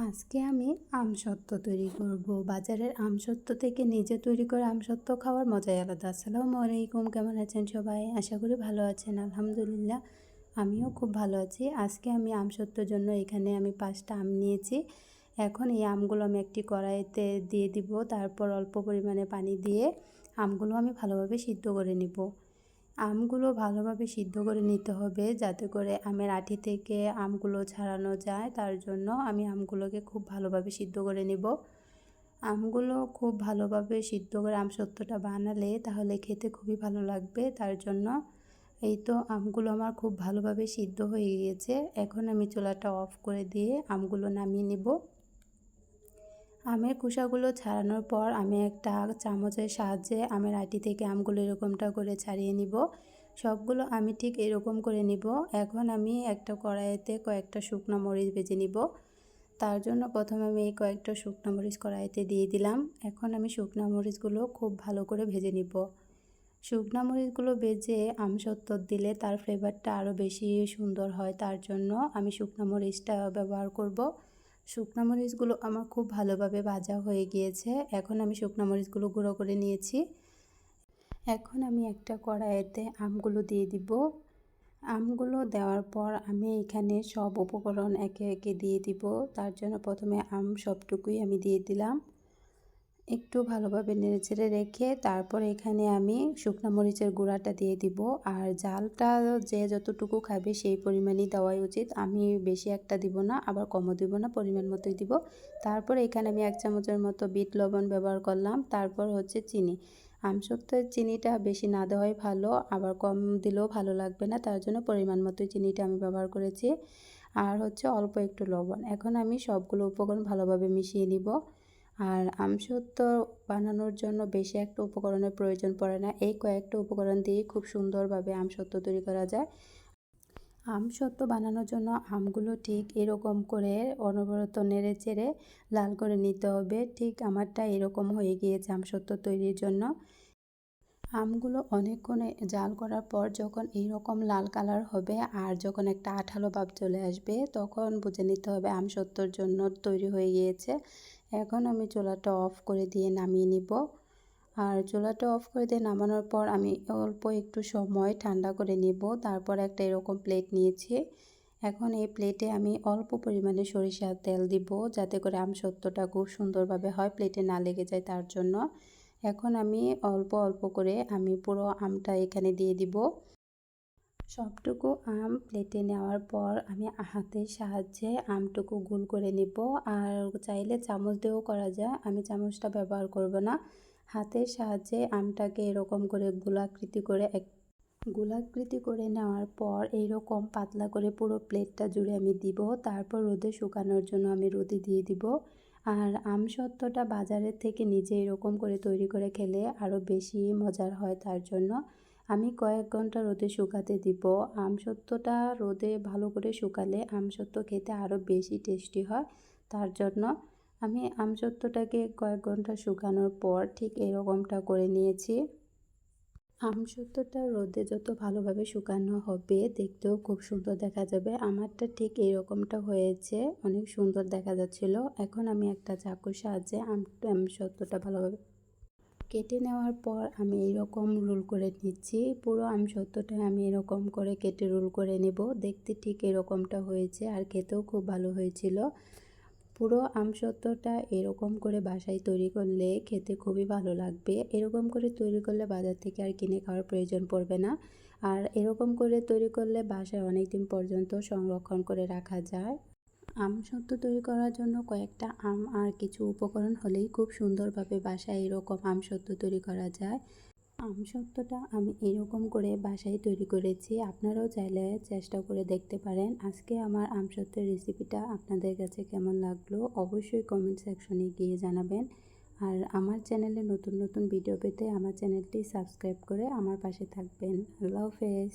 আজকে আমি আমসত্ত্ব তৈরি করব। বাজারের আমসত্ত্ব থেকে নিজে তৈরি করে আমসত্ত্ব খাওয়ার মজাই আলাদা। আসসালামু আলাইকুম, কেমন আছেন সবাই? আশা করি ভালো আছেন। আলহামদুলিল্লাহ আমিও খুব ভালো আছি। আজকে আমি আমসত্ত্বর জন্য এখানে আমি 5টা আম নিয়েছি। এখন এই আমগুলো আমি একটি কড়াইতে দিয়ে দিব, তারপর অল্প পরিমাণে পানি দিয়ে আমগুলো আমি ভালোভাবে সিদ্ধ করে নিব। আমগুলো ভালোভাবে সিদ্ধ করে নিতে হবে যাতে করে আমের আঁটি থেকে আমগুলো ছাড়ানো যায়। তার জন্য আমি আমগুলোকে খুব ভালোভাবে সিদ্ধ করে নিব। আমগুলো খুব ভালোভাবে সিদ্ধ করে আমসত্ত্বটা বানালে তাহলে খেতে খুবই ভালো লাগবে। তার জন্য এই তো আমগুলো আমার খুব ভালোভাবে সিদ্ধ হয়ে গিয়েছে। এখন আমি চুলাটা অফ করে দিয়ে আমগুলো নামিয়ে নিব। আমের খোসাগুলো ছাড়ানোর পর আমি একটা চামচের সাহায্যে আমের আঁটি থেকে আমগুলো এরকমটা করে ছাড়িয়ে নিব। সবগুলো আমি ঠিক এরকম করে নিব। এখন আমি একটা কড়াইতে কয়েকটা শুকনো মরিচ ভেজে নিব। তার জন্য প্রথমে আমি এই কয়েকটা শুকনো মরিচ কড়াইতে দিয়ে দিলাম। এখন আমি শুকনো মরিচগুলো খুব ভালো করে ভেজে নিব। শুকনো মরিচগুলো ভেজে আমসত্ত্ব দিলে তার ফ্লেভারটা আরও বেশি সুন্দর হয়। তার জন্য আমি শুকনো মরিচটা ব্যবহার করব। শুকনো মরিচগুলো আমার খুব ভালোভাবে ভাজা হয়ে গিয়েছে। এখন আমি শুকনো মরিচগুলো গুঁড়ো করে নিয়েছি। এখন আমি একটা কড়াইতে আমগুলো দিয়ে দিব। আমগুলো দেওয়ার পর আমি এখানে সব উপকরণ একে একে দিয়ে দিব। তার জন্য প্রথমে আম সবটুকুই আমি দিয়ে দিলাম। একটু ভালোভাবে নেড়েচেড়ে রেখে তারপর এখানে আমি শুকনো মরিচের গুঁড়াটা দিয়ে দিব। আর ঝালটা যে যতটুকু খাবে সেই পরিমাণই দেওয়াই উচিত। আমি বেশি একটা দিব না, আবার কমও দিব না, পরিমাণ মতোই দিব। তারপর এখানে আমি 1 চামচের মতো বিট লবণ ব্যবহার করলাম। তারপর হচ্ছে চিনি। আমসত্ত্বের চিনিটা বেশি না দেওয়াই ভালো, আবার কম দিলেও ভালো লাগবে না। তার জন্য পরিমাণ মতোই চিনিটা আমি ব্যবহার করেছি। আর হচ্ছে অল্প একটু লবণ। এখন আমি সবগুলো উপকরণ ভালোভাবে মিশিয়ে নিব। আর আমসত্ত্ব বানানোর জন্য বেশি একটা উপকরণের প্রয়োজন পড়ে না। এই কয়েকটা উপকরণ দিয়ে খুব সুন্দরভাবে আমসত্ত্ব তৈরি করা যায়। আমসত্ত্ব বানানোর জন্য আমগুলো ঠিক এরকম করে অনবরত নেড়ে চেড়ে লাল করে নিতে হবে। ঠিক আমারটা এরকম হয়ে গিয়েছে আমসত্ত্ব তৈরির জন্য। আমগুলো অনেকক্ষণ জাল করার পর যখন এইরকম লাল কালার হবে আর যখন একটা আঠালো ভাব চলে আসবে তখন বুঝে নিতে হবে আমসত্ত্বর জন্য তৈরি হয়ে গিয়েছে। এখন আমি চুলাটা অফ করে দিয়ে নামিয়ে নিব। আর চুলাটা অফ করে দিয়ে নামানোর পর আমি অল্প একটু সময় ঠান্ডা করে নিব। তারপর একটা এরকম প্লেট নিয়েছি। এখন এই প্লেটে আমি অল্প পরিমাণে সরিষার তেল দিব যাতে করে আমসত্ত্বটা খুব সুন্দরভাবে হয়, প্লেটে না লেগে যায় তার জন্য। এখন আমি অল্প অল্প করে আমি পুরো আমটা এখানে দিয়ে দিব। সবটুকু আম প্লেটে নেওয়ার পর আমি হাতের সাহায্যে আমটুকু গোল করে নিব। আর চাইলে চামচ দিয়েও করা যায়, আমি চামচটা ব্যবহার করব না। হাতের সাহায্যে আমটাকে এরকম করে গোলাকৃতি করে নেওয়ার পর এইরকম পাতলা করে পুরো প্লেটটা জুড়ে আমি দিব। তারপর রোদে শুকানোর জন্য আমি রোদে দিয়ে দিব। আর আমসত্ত্বটা বাজারের থেকে নিজে এরকম করে তৈরি করে খেলে আরও বেশি মজার হয়। তার জন্য আমি কয়েক ঘন্টা রোদে শুকাতে দিব। আমসত্ত্বটা রোদে ভালো করে শুকালে আমসত্ত্ব খেতে আরও বেশি টেস্টি হয়। তার জন্য আমি আমসত্ত্বটাকে কয়েক ঘন্টা শুকানোর পর ঠিক এরকমটা করে নিয়েছি। আমসত্ত্বটা রোদে যত ভালোভাবে শুকানো হবে দেখতেও খুব সুন্দর দেখা যাবে। আমারটা ঠিক এরকমটা হয়েছে, অনেক সুন্দর দেখা যাচ্ছিল। এখন আমি একটা চাকুর সাহায্যে আমসত্ত্বটা ভালোভাবে কেটে নেওয়ার পর আমি এইরকম রোল করে নিচ্ছি। পুরো আমসত্ত্বটা আমি এরকম করে কেটে রোল করে নেব। দেখতে ঠিক এরকমটা হয়েছে আর খেতেও খুব ভালো হয়েছিল। পুরো আমসত্ত্বটা এরকম করে বাসায় তৈরি করলে খেতে খুবই ভালো লাগবে। এরকম করে তৈরি করলে বাজার থেকে আর কিনে খাওয়ার প্রয়োজন পড়বে না। আর এরকম করে তৈরি করলে বাসায় অনেক দিন পর্যন্ত সংরক্ষণ করে রাখা যায়। আমসত্ত্ব তৈরি করার জন্য কয়েকটা আম আর কিছু উপকরণ হলেই খুব সুন্দরভাবে বাসায় এরকম আমসত্ত্ব তৈরি করা যায়। আমসত্ত্বটা আমি এরকম করে বাসায় তৈরি করেছি, আপনারাও চাইলে চেষ্টা করে দেখতে পারেন। আজকে আমার আমসত্ত্বের রেসিপিটা আপনাদের কাছে কেমন লাগলো অবশ্যই কমেন্ট সেকশনে গিয়ে জানাবেন। আর আমার চ্যানেলে নতুন নতুন ভিডিও পেতে আমার চ্যানেলটি সাবস্ক্রাইব করে আমার পাশে থাকবেন। আল্লাহ হাফেজ।